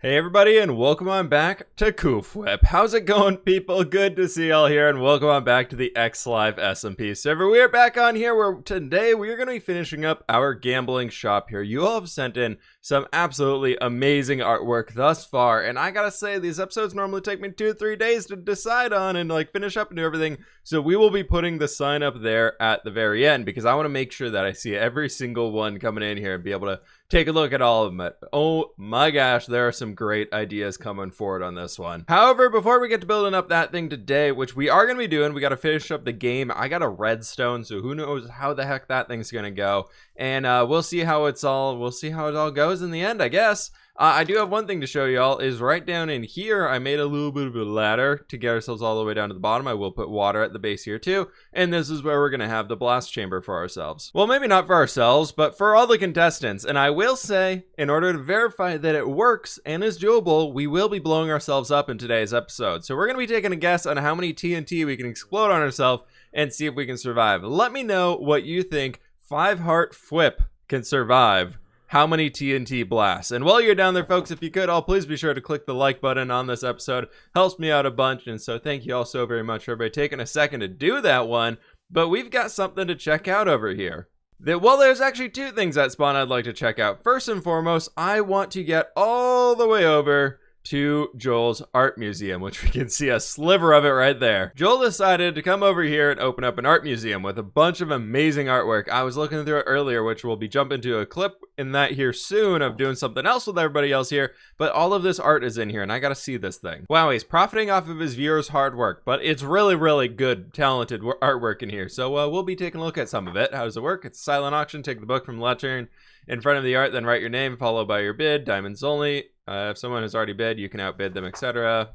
Hey everybody, and welcome on back to fWhip. How's it going, people? Good to see y'all here, and welcome on back to the Xlife SMP server. We are back on here where today we are going to be finishing up our gambling shop here. You all have sent in some absolutely amazing artwork thus far, and I gotta say, these episodes normally take me 2 or 3 days to decide on and like finish up and do everything, so we will be putting the sign up there at the very end because I want to make sure that I see every single one coming in here and be able to take a look at all of them. Oh my gosh, there are some great ideas coming forward on this one. However, before we get to building up that thing today, which we are going to be doing, we got to finish up the game. I got a redstone, so who knows how the heck that thing's going to go. And we'll see how it all goes in the end, I guess. I do have one thing to show y'all is right down in here. I made a little bit of a ladder to get ourselves all the way down to the bottom. I will put water at the base here too. And this is where we're going to have the blast chamber for ourselves. Well, maybe not for ourselves, but for all the contestants. And I will say, in order to verify that it works and is doable, we will be blowing ourselves up in today's episode. So we're going to be taking a guess on how many TNT we can explode on ourselves and see if we can survive. Let me know what you think 5-heart fWhip can survive. How many TNT blasts? And while you're down there, folks, if you could all please be sure to click the like button on this episode. Helps me out a bunch, and so thank you all so very much for everybody taking a second to do that one. But we've got something to check out over here. Well, there's actually 2 things that spawn I'd like to check out. First and foremost, I want to get all the way over to Joel's art museum, which we can see a sliver of it right there. Joel decided to come over here and open up an art museum with a bunch of amazing artwork. I was looking through it earlier, which we'll be jumping to a clip in that here soon of doing something else with everybody else here, but all of this art is in here and I gotta see this thing. Wow, he's profiting off of his viewers' hard work, but it's really good, talented artwork in here. So we'll be taking a look at some of it. How does it work? It's a silent auction. Take the book from the lectern in front of the art, then write your name followed by your bid. Diamonds only. If someone has already bid, you can outbid them, etc.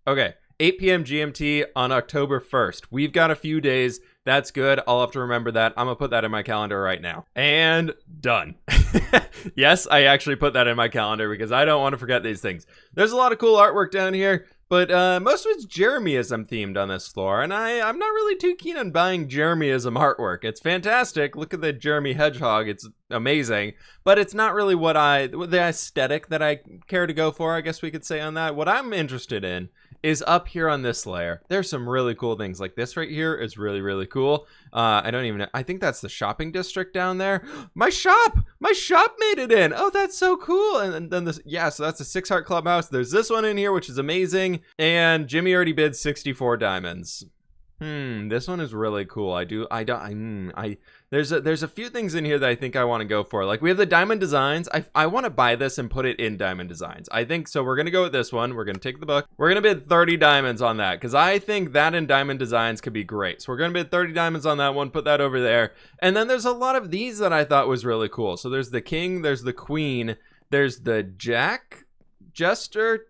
Okay, 8 p.m. GMT on October 1st. We've got a few days. That's good. I'll have to remember that. I'm going to put that in my calendar right now. And done. Yes, I actually put that in my calendar because I don't want to forget these things. There's a lot of cool artwork down here, but most of it's Jeremyism themed on this floor, and I'm not really too keen on buying Jeremyism artwork. It's fantastic. Look at the Jeremy Hedgehog. It's amazing, but it's not really the aesthetic that I care to go for, I guess we could say on that. What I'm interested in is up here on this layer. There's some really cool things. Like this right here is really cool. I think that's the shopping district down there. My shop made it in. Oh, that's so cool. And then this, yeah, so that's a 6-heart clubhouse. There's this one in here, which is amazing. And Jimmy already bid 64 diamonds. This one is really cool. There's a few things in here that I think I want to go for. Like we have the diamond designs. I want to buy this and put it in diamond designs. I think so. We're going to go with this one. We're going to take the book. We're going to bid 30 diamonds on that because I think that in diamond designs could be great. So we're going to bid 30 diamonds on that one. Put that over there. And then there's a lot of these that I thought was really cool. So there's the king, there's the queen, there's the jester,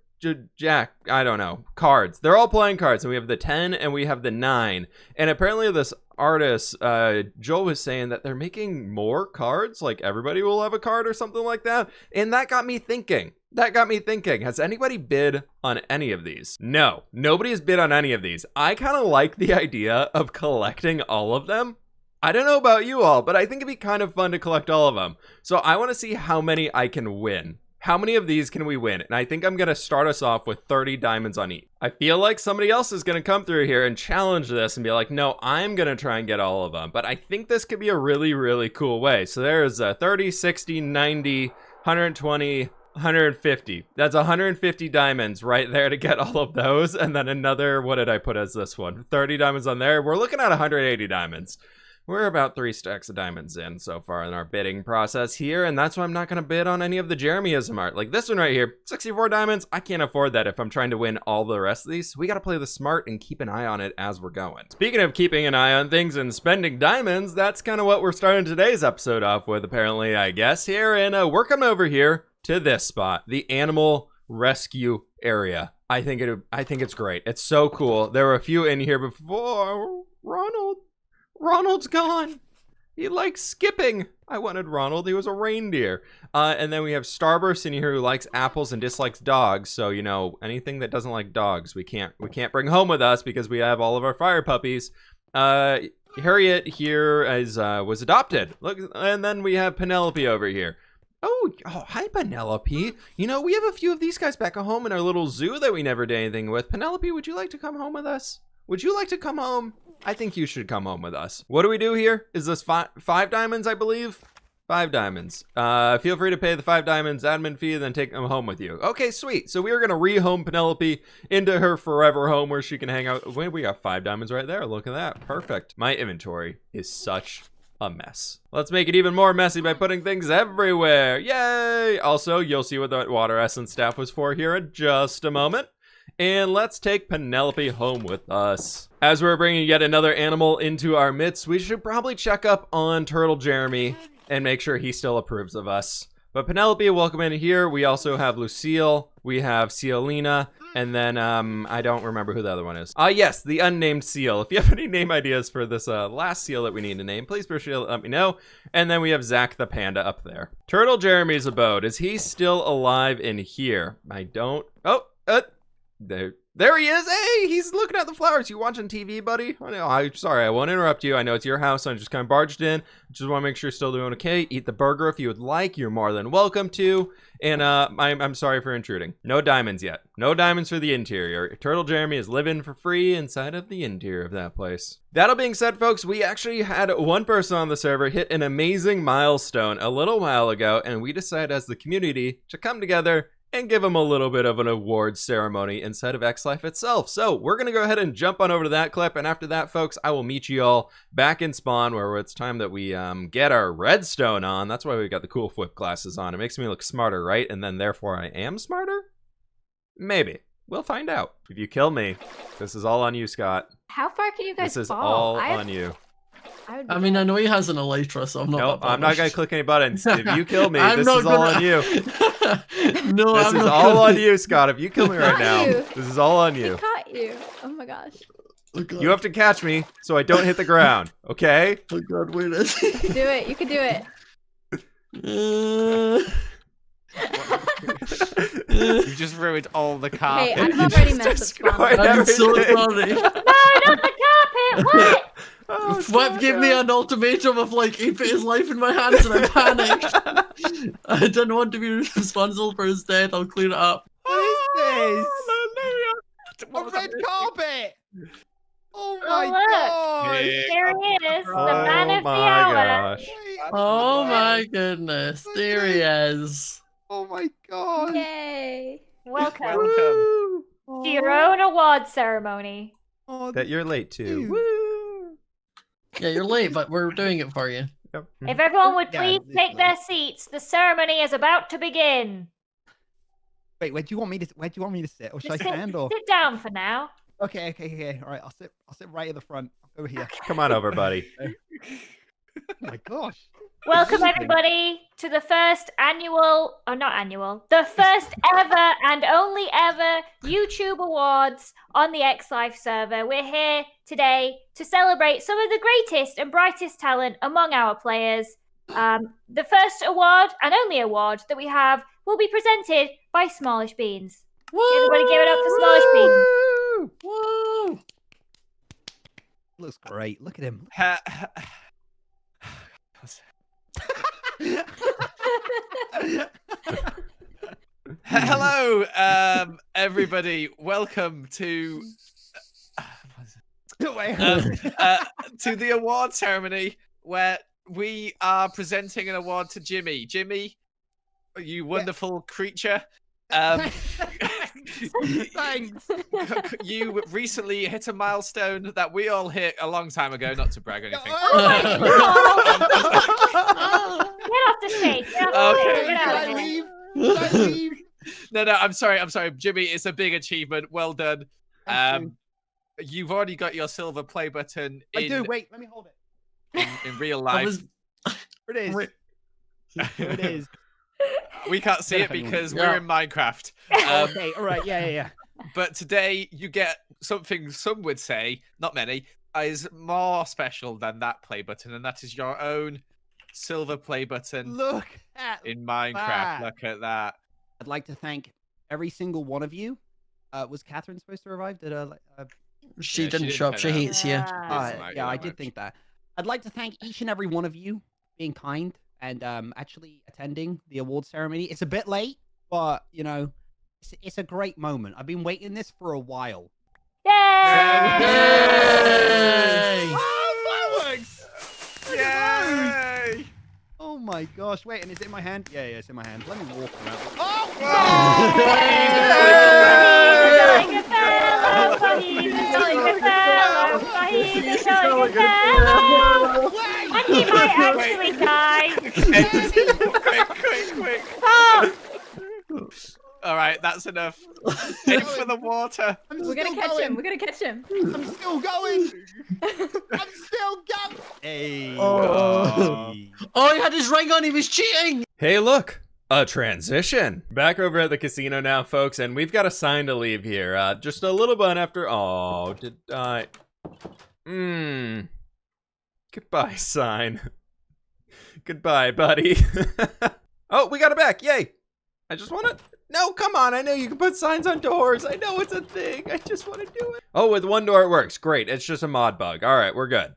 jack, I don't know, cards. They're all playing cards, and we have the 10 and we have the 9. And apparently this artist, Joel was saying that they're making more cards, like everybody will have a card or something like that. And that got me thinking. Has anybody bid on any of these? No, nobody has bid on any of these. I kind of like the idea of collecting all of them. I don't know about you all, but I think it'd be kind of fun to collect all of them. So I want to see how many I can win. How many of these can we win? And I think I'm going to start us off with 30 diamonds on each. I feel like somebody else is going to come through here and challenge this and be like, no, I'm going to try and get all of them. But I think this could be a really cool way. So there's 30, 60, 90, 120, 150. That's 150 diamonds right there to get all of those. And then another, what did I put as this one? 30 diamonds on there. We're looking at 180 diamonds. We're about 3 stacks of diamonds in so far in our bidding process here, and that's why I'm not going to bid on any of the Jeremyism art. Like this one right here, 64 diamonds. I can't afford that if I'm trying to win all the rest of these. So we got to play the smart and keep an eye on it as we're going. Speaking of keeping an eye on things and spending diamonds, that's kind of what we're starting today's episode off with, apparently, I guess, here. And we're coming over here to this spot, the animal rescue area. I think it's great. It's so cool. There were a few in here before. Ronald's gone. He likes skipping. I wanted Ronald. He was a reindeer. And then we have Starburst in here who likes apples and dislikes dogs. So, you know, anything that doesn't like dogs, we can't bring home with us because we have all of our fire puppies. Harriet here was adopted. Look, and then we have Penelope over here. Oh, hi, Penelope. You know, we have a few of these guys back at home in our little zoo that we never did anything with. Penelope, would you like to come home with us? Would you like to come home? I think you should come home with us. What do we do here? Is this 5 diamonds, I believe? 5 diamonds. Feel free to pay the 5 diamonds admin fee, then take them home with you. Okay, sweet. So we are going to rehome Penelope into her forever home where she can hang out. Wait, we got 5 diamonds right there. Look at that. Perfect. My inventory is such a mess. Let's make it even more messy by putting things everywhere. Yay! Also, you'll see what the water essence staff was for here in just a moment. And let's take Penelope home with us. As we're bringing yet another animal into our midst, we should probably check up on Turtle Jeremy and make sure he still approves of us. But Penelope, welcome in here. We also have Lucille, we have Ciolina, and then I don't remember who the other one is. Yes, the unnamed seal. If you have any name ideas for this last seal that we need to name, please be sure to let me know. And then we have Zach the panda up there. Turtle Jeremy's abode. Is he still alive in here? I don't. Oh, there he is. Hey, he's looking at the flowers. You watching TV, buddy? Oh, no, I'm sorry, I won't interrupt you. I know it's your house. I just kind of barged in. Just want to make sure you're still doing okay. Eat the burger if you would like. You're more than welcome to. And I'm sorry for intruding. No diamonds yet. No diamonds for the interior. Turtle Jeremy is living for free inside of the interior of that place. That all being said, folks, we actually had one person on the server hit an amazing milestone a little while ago, and we decided as the community to come together and give him a little bit of an awards ceremony inside of Xlife itself. So we're going to go ahead and jump on over to that clip. And after that, folks, I will meet you all back in spawn where it's time that we get our redstone on. That's why we got the cool fWhip glasses on. It makes me look smarter, right? And then therefore I am smarter? Maybe. We'll find out. If you kill me, this is all on you, Scott. How far can you guys fall? This is all on you. I mean, I know he has an elytra, so I'm not. Nope, I'm not gonna click any buttons. If you kill me, this is all on you. No, this is all on you, Scott. If you kill me right now, this is all on you. He caught you. Oh my gosh. Oh God. You have to catch me so I don't hit the ground, okay? Oh God, wait a Do it. You can do it. You just ruined all the carpet. Hey, I've already messed with spawn. I'm so sorry. No, not the carpet. What? Oh, fWhip gave me an ultimatum of like, he put his life in my hands and I panicked. I didn't want to be responsible for his death. I'll clean it up. What is this? A red carpet! Oh my god! There he is, the Oh man of the my hour. gosh. Oh my goodness. There he is. Oh my god! Yay. Welcome Welcome. to your own award ceremony. Oh, That you're late to. Dude. Woo! Yeah, you're late, but we're doing it for you. Yep. If everyone would Yeah, please it's take their late. seats, the ceremony is about to begin. Wait, where do you want me to sit? Or should I Just stand or? sit down for now. Okay. All right, I'll sit right at the front. Over here. Come on over, buddy. Oh my gosh. Welcome everybody to the first the first ever and only ever YouTube Awards on the Xlife server. We're here today to celebrate some of the greatest and brightest talent among our players. The first award and only award that we have will be presented by Smallish Beans. Everybody give it up for Smallish Beans. Woo! Looks great. Look at him. Hello, everybody. Welcome to to the award ceremony where we are presenting an award to Jimmy. Jimmy, you wonderful creature. Thanks. You recently hit a milestone that we all hit a long time ago. Not to brag or anything. Oh my God. Get off the stage. Get off the stage. Get out of here. Should I leave? No, I'm sorry. Jimmy, it's a big achievement. Well done. You've already got your silver play button I do. Wait, let me hold it. in real life. Here it is. Here it is. We can't see it because we're in Minecraft. Okay, all right, yeah. But today you get something some would say, not many, is more special than that play button, and that is your own silver play button Look at in Minecraft. that. Look at that. I'd like to thank every single one of you. Was Catherine supposed to arrive? She Yeah, didn't show up. She turn up. hates you. It's not yeah, I that did much. think that. I'd like to thank each and every one of you being kind and actually attending the award ceremony. It's a bit late, but you know, it's a great moment. I've been waiting this for a while. Yay! Oh, fireworks! Yay! Oh my gosh! Wait, and is it in my hand? Yeah, it's in my hand. Let me walk around. And he might actually die. Quick. Stop! All right, that's enough. Head for the water. We're gonna catch him. We're gonna catch him. I'm still going. I'm still going. Hey. Oh, he had his ring on. He was cheating. Hey, look. A transition. Back over at the casino now, folks, and we've got a sign to leave here. Just a little bit after. Oh, did I? Goodbye, sign. Goodbye, buddy. Oh, we got it back. Yay. I just want to. No, come on. I know you can put signs on doors. I know it's a thing. I just want to do it. Oh, with one door it works. Great. It's just a mod bug. All right, we're good.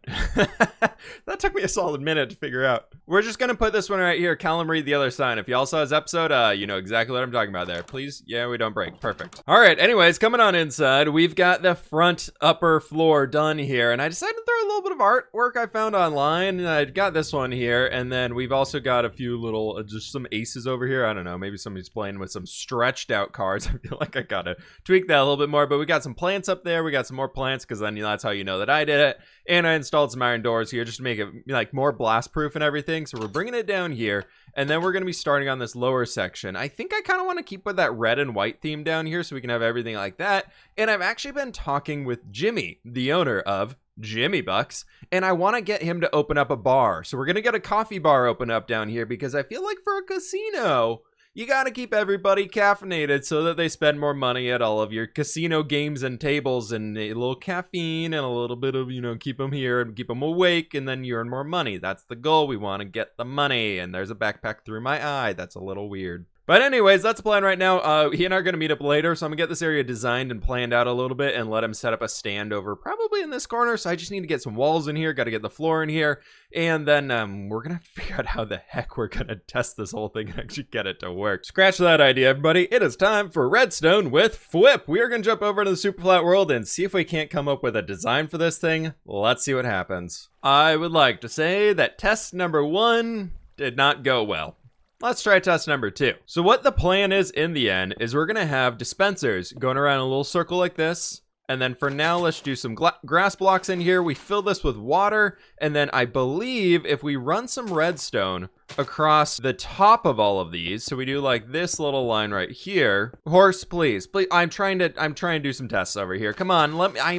That took me a solid minute to figure out. We're just going to put this one right here. Callum, read the other sign. If y'all saw his episode, you know exactly what I'm talking about there. Please. Yeah, we don't break. Perfect. All right. Anyways, coming on inside, we've got the front upper floor done here. And I decided to throw a little bit of artwork I found online. And I got this one here. And then we've also got a few little, just some aces over here. I don't know. Maybe somebody's playing with some stretched out cards. I feel like I gotta tweak that a little bit more, but we got some plants up there. We got some more plants because then that's how you know that I did it. And I installed some iron doors here just to make it like more blast proof and everything. So we're bringing it down here, and then we're going to be starting on this lower section. I think I kind of want to keep with that red and white theme down here so we can have everything like that. And I've actually been talking with Jimmy, the owner of Jimmy Bucks, and I want to get him to open up a bar. So we're going to get a coffee bar open up down here because I feel like for a casino, you got to keep everybody caffeinated so that they spend more money at all of your casino games and tables, and a little caffeine and a little bit of, you know, keep them here and keep them awake, and then you earn more money. That's the goal. We want to get the money. And there's a backpack through my eye. That's a little weird. But anyways, that's the plan right now. He and I are going to meet up later, so I'm going to get this area designed and planned out a little bit and let him set up a stand over probably in this corner. So I just need to get some walls in here, got to get the floor in here, and then we're going to figure out how the heck we're going to test this whole thing and actually get it to work. Scratch that idea, everybody. It is time for Redstone with fWhip. We are going to jump over to the super flat world and see if we can't come up with a design for this thing. Let's see what happens. I would like to say that test number 1 did not go well. Let's try test number 2. So what the plan is in the end is we're going to have dispensers going around a little circle like this. And then for now, let's do some grass blocks in here. We fill this with water. And then I believe if we run some redstone across the top of all of these, so we do like this little line right here. Horse, please. I'm trying to do some tests over here. Come on,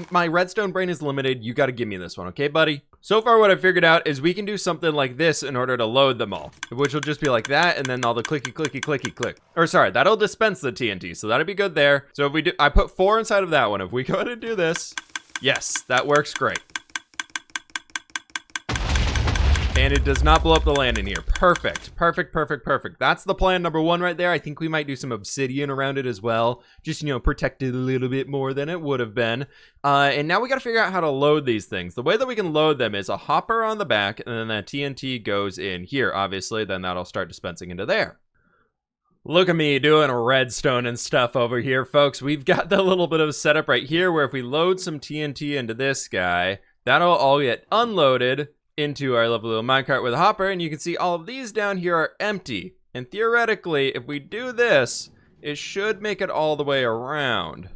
my redstone brain is limited. You got to give me this one, okay, buddy? So far, what I figured out is we can do something like this in order to load them all, which will just be like that, and then all the clicky, clicky, clicky, click. Or sorry, that'll dispense the TNT, so that'll be good there. So if we do, I put 4 inside of that one. If we go ahead and do this, yes, that works great. And it does not blow up the land in here. Perfect, perfect, perfect, perfect. That's the plan number 1 right there. I think we might do some obsidian around it as well. Just, you know, protect it a little bit more than it would have been. And now we got to figure out how to load these things. The way that we can load them is a hopper on the back, and then that TNT goes in here, obviously. Then that'll start dispensing into there. Look at me doing redstone and stuff over here, folks. We've got the little bit of setup right here where if we load some TNT into this guy, that'll all get unloaded into our lovely little minecart with a hopper, and you can see all of these down here are empty. And theoretically, if we do this, it should make it all the way around.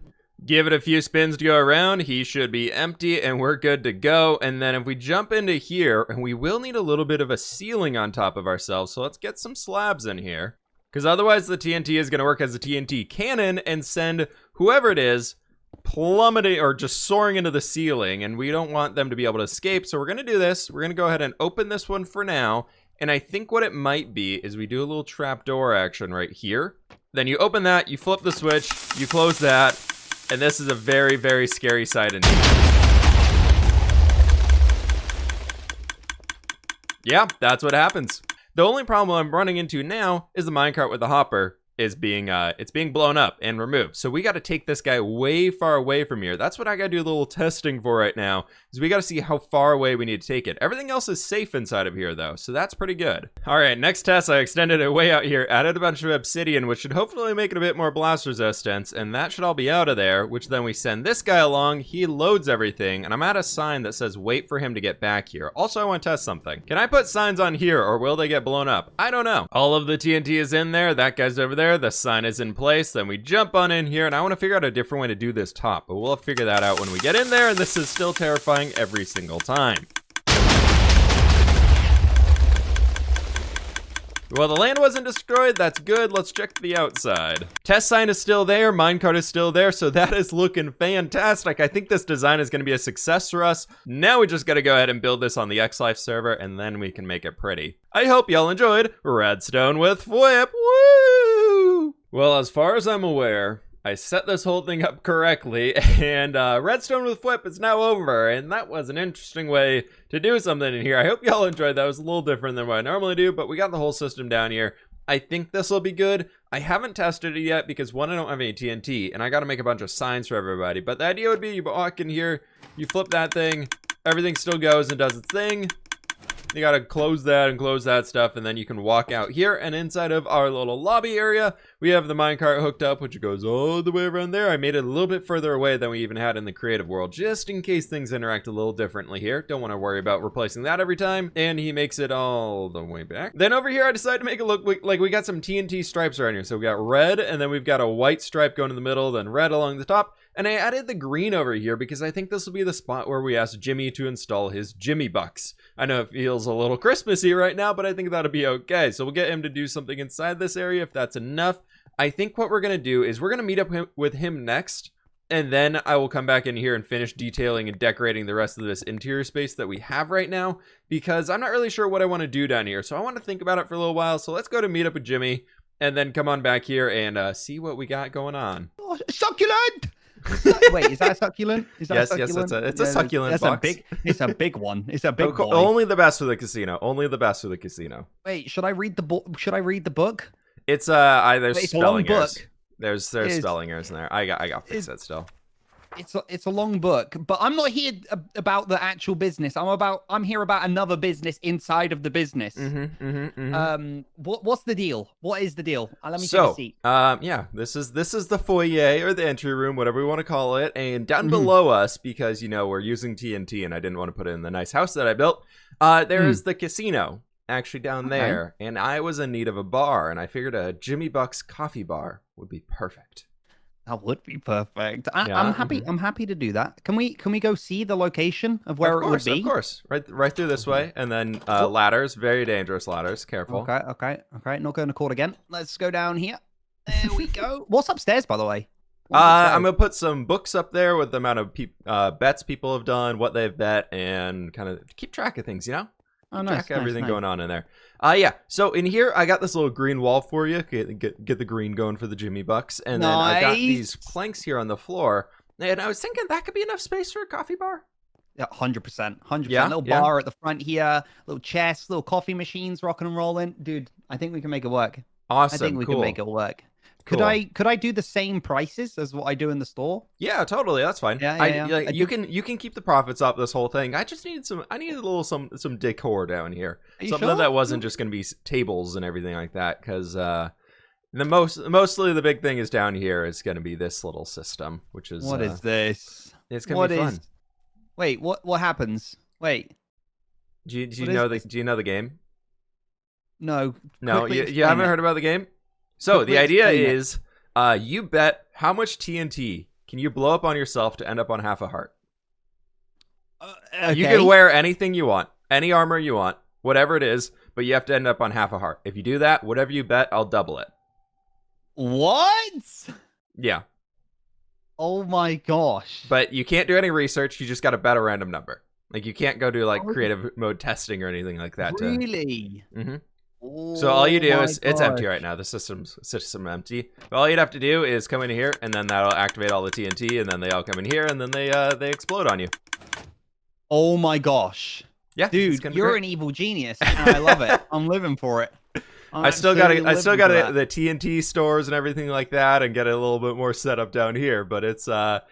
Give it a few spins to go around, he should be empty, and we're good to go. And then if we jump into here, and we will need a little bit of a ceiling on top of ourselves, so let's get some slabs in here. Because otherwise the TNT is going to work as a TNT cannon and send whoever it is plummeting or just soaring into the ceiling, and we don't want them to be able to escape. So we're going to do this. We're going to go ahead and open this one for now, and I think what it might be is we do a little trapdoor action right here. Then you open that, you flip the switch, you close that, and this is a very, very scary sight indeed. Yeah, that's what happens. The only problem I'm running into now is the minecart with the hopper, is being blown up and removed. So we got to take this guy way far away from here. That's what I got to do a little testing for right now, is we got to see how far away we need to take it. Everything else is safe inside of here though, so that's pretty good. All right, next test, I extended it way out here, added a bunch of obsidian, which should hopefully make it a bit more blast resistance, and that should all be out of there, which then we send this guy along, he loads everything, and I'm at a sign that says wait for him to get back here. Also, I want to test something. Can I put signs on here, or will they get blown up? I don't know. All of the TNT is in there, that guy's over there, the sign is in place, then we jump on in here, and I want to figure out a different way to do this top, but we'll figure that out when we get in there, and this is still terrifying every single time. Well, the land wasn't destroyed, that's good, let's check the outside. Test sign is still there, minecart is still there, so that is looking fantastic. I think this design is gonna be a success for us. Now we just gotta go ahead and build this on the Xlife server, and then we can make it pretty. I hope y'all enjoyed Redstone with fWhip, woo! Well, as far as I'm aware, I set this whole thing up correctly, and Redstone with fWhip is now over, and that was an interesting way to do something in here. I hope y'all enjoyed that. It was a little different than what I normally do, but we got the whole system down here. I think this will be good. I haven't tested it yet because, one, I don't have any TNT, and I got to make a bunch of signs for everybody, but the idea would be you walk in here, you flip that thing, everything still goes and does its thing. You gotta close that and close that stuff, and then you can walk out here, and inside of our little lobby area, we have the minecart hooked up, which goes all the way around there. I made it a little bit further away than we even had in the creative world, just in case things interact a little differently here. Don't want to worry about replacing that every time, and he makes it all the way back. Then over here, I decided to make it look like we got some TNT stripes around here. So we got red, and then we've got a white stripe going in the middle, then red along the top, and I added the green over here because I think this will be the spot where we ask Jimmy to install his Jimmy Bucks. I know it feels a little Christmassy right now, but I think that'll be okay. So we'll get him to do something inside this area if that's enough. I think what we're going to do is we're going to meet up with him next, and then I will come back in here and finish detailing and decorating the rest of this interior space that we have right now, because I'm not really sure what I want to do down here. So I want to think about it for a little while. So let's go to meet up with Jimmy, and then come on back here and see what we got going on. Oh, succulent! Wait, is that a succulent? Is that Yes, a succulent? yes, it's a succulent box. It's a big one. It's a big one. Only the best for the casino. Only the best for the casino. Wait, should I read the book? Should I read the book? It's there's Wait, it's a spelling long errors. book. There's spelling errors in there. I got to fix it still. It's a long book, but I'm not here about the actual business. I'm here about another business inside of the business. What's the deal? What is the deal? Let me take a seat. Yeah, this is the foyer or the entry room, whatever we want to call it. And down below us, because we're using TNT, and I didn't want to put it in the nice house that I built. There is the casino actually down there, and I was in need of a bar, and I figured a Jimmy Buck's coffee bar would be perfect. That would be perfect. I'm happy. I'm happy to do that. Can we go see the location of where it would be? Of course, right through this way, and then ladders, very dangerous ladders. Careful. Okay. Not going to court again. Let's go down here. There we go. What's upstairs, by the way? I'm gonna put some books up there with the amount of bets people have done, what they've bet, and kind of keep track of things. Oh, nice. Track everything going on in there. Yeah. So in here, I got this little green wall for you. Get the green going for the Jimmy Bucks, and then I got these planks here on the floor. And I was thinking that could be enough space for a coffee bar. Yeah, 100%. 100%. Yeah, little bar at the front here, little chest, little coffee machines rocking and rolling. Dude, I think we can make it work. Awesome. I think we can make it work. Could I do the same prices as what I do in the store? Yeah, totally. That's fine. Yeah. You can keep the profits up this whole thing. I just need some decor down here. Something that wasn't just gonna be tables and everything like that. Because mostly the big thing is down here is gonna be this little system, which is what is this? It's gonna be fun. Wait, what happens? Wait. Do you know the game? No. No, you haven't heard about the game? So the idea is, you bet how much TNT can you blow up on yourself to end up on half a heart. Okay. You can wear anything you want, any armor you want, whatever it is, but you have to end up on half a heart. If you do that, whatever you bet, I'll double it. What? Yeah. Oh my gosh. But you can't do any research. You just got to bet a random number. Like you can't go do like creative mode testing or anything like that. Really? So all you do is, it's empty right now. The system's empty. But all you'd have to do is come in here, and then that'll activate all the TNT, and then they all come in here, and then they explode on you. Oh my gosh. Yeah, dude, you're an evil genius, and I love it. I'm living for it. I still got the TNT stores and everything like that, and get a little bit more set up down here. But it's gonna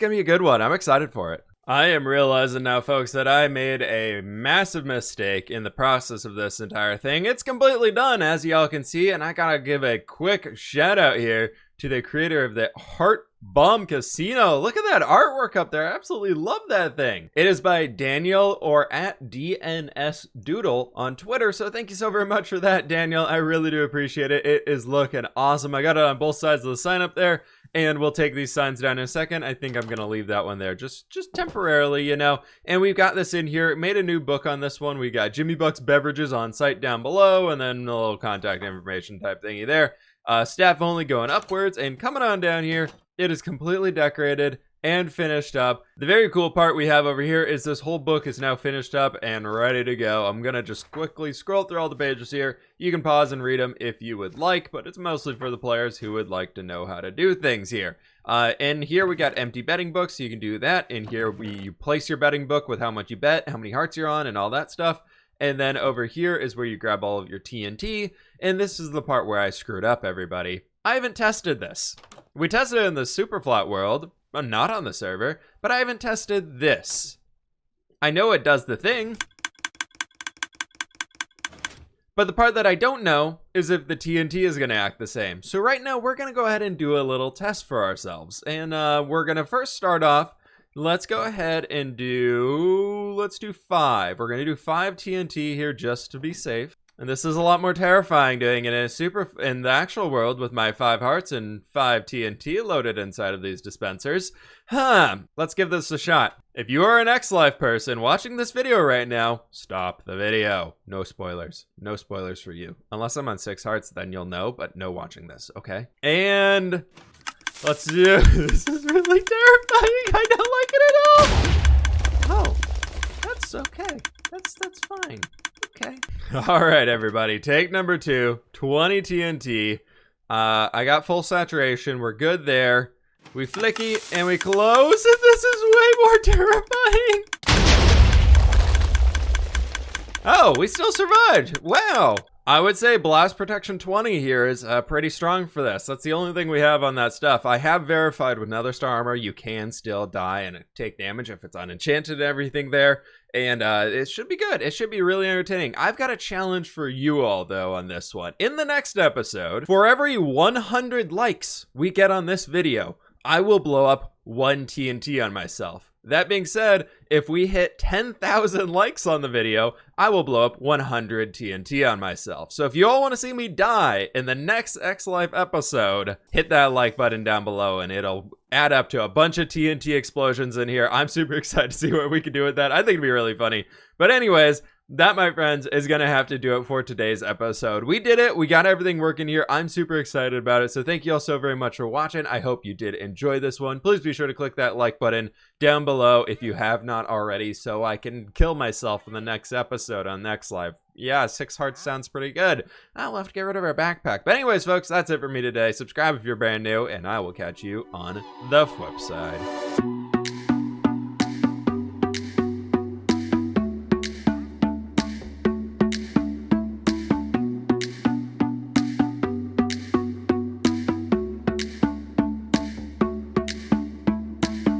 be a good one. I'm excited for it. I am realizing now, folks, that I made a massive mistake in the process of this entire thing. It's completely done, as y'all can see, and I gotta give a quick shout out here to the creator of the Heart Bomb Casino. Look at that artwork up there. I absolutely love that thing. It is by Daniel, or at DNS Doodle on Twitter. So thank you so very much for that, Daniel. I really do appreciate it. It is looking awesome. I got it on both sides of the sign up there. And we'll take these signs down in a second. I think I'm gonna leave that one there just temporarily, you know. And we've got this in here. Made a new book on this one. We got Jimmy Buck's beverages on site down below, and then a little contact information type thingy there. Staff only going upwards, and coming on down here, it is completely decorated and finished up. The very cool part we have over here is this whole book is now finished up and ready to go. I'm gonna just quickly scroll through all the pages here. You can pause and read them if you would like, but it's mostly for the players who would like to know how to do things here. And here we got empty betting books, so you can do that. In here, you place your betting book with how much you bet, how many hearts you're on, and all that stuff. And then over here is where you grab all of your TNT. And this is the part where I screwed up, everybody. I haven't tested this. We tested it in the super flat world, but not on the server, but I haven't tested this. I know it does the thing, but the part that I don't know is if the TNT is going to act the same. So right now we're going to go ahead and do a little test for ourselves. And we're going to first start off. Let's go ahead and let's do 5. We're going to do 5 TNT here just to be safe. And this is a lot more terrifying doing it in the actual world with my 5 hearts and 5 TNT loaded inside of these dispensers. Let's give this a shot. If you are an Xlife person watching this video right now, stop the video. No spoilers. No spoilers for you. Unless I'm on 6 hearts, then you'll know, but no watching this, okay? And let's do this. Is really terrifying. I don't like it at all. Oh, that's okay. That's fine. Okay. All right, everybody. Take number 2. 20 TNT. I got full saturation. We're good there. We flicky and we close, and this is way more terrifying. Oh, we still survived. Wow. I would say Blast Protection 20 here is pretty strong for this. That's the only thing we have on that stuff. I have verified with Nether Star Armor, you can still die and take damage if it's unenchanted and everything there. And it should be good. It should be really entertaining. I've got a challenge for you all, though, on this one. In the next episode, for every 100 likes we get on this video, I will blow up 1 TNT on myself. That being said, if we hit 10,000 likes on the video, I will blow up 100 TNT on myself. So if you all want to see me die in the next Xlife episode, hit that like button down below and it'll add up to a bunch of TNT explosions in here. I'm super excited to see what we can do with that. I think it'd be really funny. But anyways, that, my friends, is going to have to do it for today's episode. We did it. We got everything working here. I'm super excited about it. So thank you all so very much for watching. I hope you did enjoy this one. Please be sure to click that like button down below if you have not already, so I can kill myself in the next episode on Xlife. Yeah, 6 hearts sounds pretty good. I'll have to get rid of our backpack. But anyways, folks, that's it for me today. Subscribe if you're brand new, and I will catch you on the flip side.